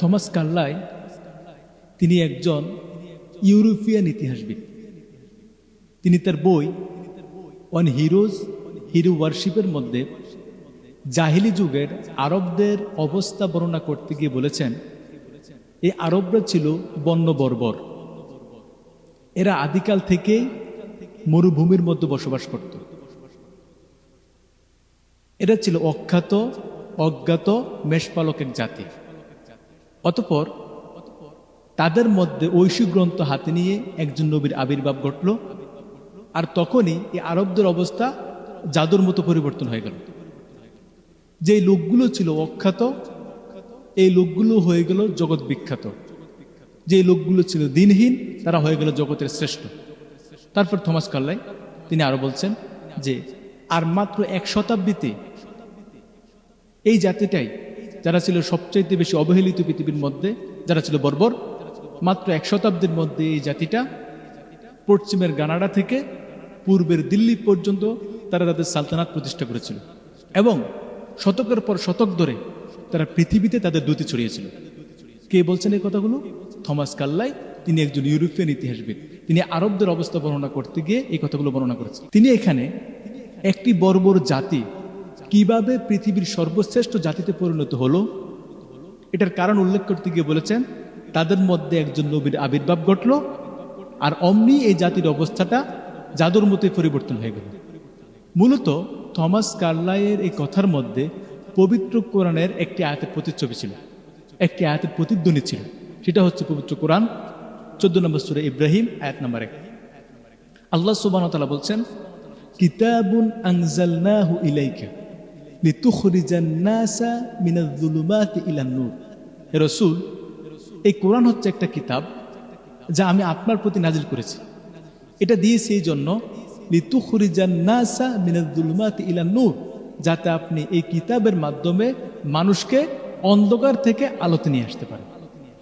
Thomas Carlyle তিনি একজন European ইতিহাসবিদ। তিনি তার বই অন হিরোজ হিরো ওয়ার্শিপের মধ্যে জাহিলি যুগের আরবদের অবস্থা বর্ণনা করতে গিয়ে বলেছেন, এই আরবরা ছিল বন্য বর্বর। এরা আদিকাল থেকে মরুভূমির মধ্যে বসবাস করত। এরা ছিল অখ্যাত অজ্ঞাত মেষপালক এক জাতি। অতঃপর তাদের মধ্যে ঐশী গ্রন্থ হাতে নিয়ে একজন নবীর আবির্ভাব ঘটল। আর তখনই এই আরবদের অবস্থা জাদুর মতো পরিবর্তন হয়ে গেল। যে লোকগুলো ছিল অখ্যাত, এই লোকগুলো হয়ে গেল জগৎ বিখ্যাত। যে লোকগুলো ছিল দিনহীন, তারা হয়ে গেল জগতের শ্রেষ্ঠ। তারপর থমাস কার্লাইল তিনি আরো বলছেন যে আর মাত্র 1 শতাব্দীতে এই জাতিটাই, যারা ছিল সবচাইতে বেশি অবহেলিত পৃথিবীর মধ্যে, যারা ছিল বর্বর, মাত্র 1 শতাব্দীর মধ্যে এই জাতিটা পশ্চিমের গানাডা থেকে পূর্বের দিল্লি পর্যন্ত তারা তাদের সালতানাত প্রতিষ্ঠা করেছিল এবং শতকের পর শতক ধরে তারা পৃথিবীতে তাদের দ্যুতি ছড়িয়েছিল। কে বলছেন এই কথাগুলো? Thomas Carlyle. তিনি একজন ইউরোপিয়ান ইতিহাসবিদ। তিনি আরবদের অবস্থা বর্ণনা করতে গিয়ে এই কথাগুলো বর্ণনা করেছেন। তিনি এখানে একটি বর্বর জাতি কিভাবে পৃথিবীর সর্বশ্রেষ্ঠ জাতিতে পরিণত হলো এটার কারণ উল্লেখ করতে গিয়ে বলেছেন, তাদের মধ্যে একজন নবীর আবির্ভাব ঘটল, আর অমনি এই জাতির অবস্থাটা জাদুর মতোই পরিবর্তন হয়ে গেল। মূলত থমাস কার্লাইলের এই কথার মধ্যে পবিত্র কোরআনের একটি আয়াতের প্রতিচ্ছবি ছিল, একটি আয়াতের প্রতিধ্বনি ছিল। সেটা হচ্ছে পবিত্র কোরআন 14 নম্বর সূরা ইব্রাহিম আয়াত নম্বর 1। আল্লাহ সুবহানাহু ওয়া তাআলা বলছেন, কিতাবুন আনজালনাহু ইলাইকা লিতুখরিজান নাসা মিনাজ যুলুমাতি ইলান নূর। হে রাসূল, এই কোরআন হচ্ছে একটা কিতাব যা আমি আপনার প্রতি নাজিল করেছি। এটা দিয়েছি এই জন্য, লিতুখরিজান নাসা মিনাজ যুলুমাতি ইলান নূর, যাতে আপনি এই কিতাবের মাধ্যমে মানুষকে অন্ধকার থেকে আলোতে নিয়ে আসতে পারেন।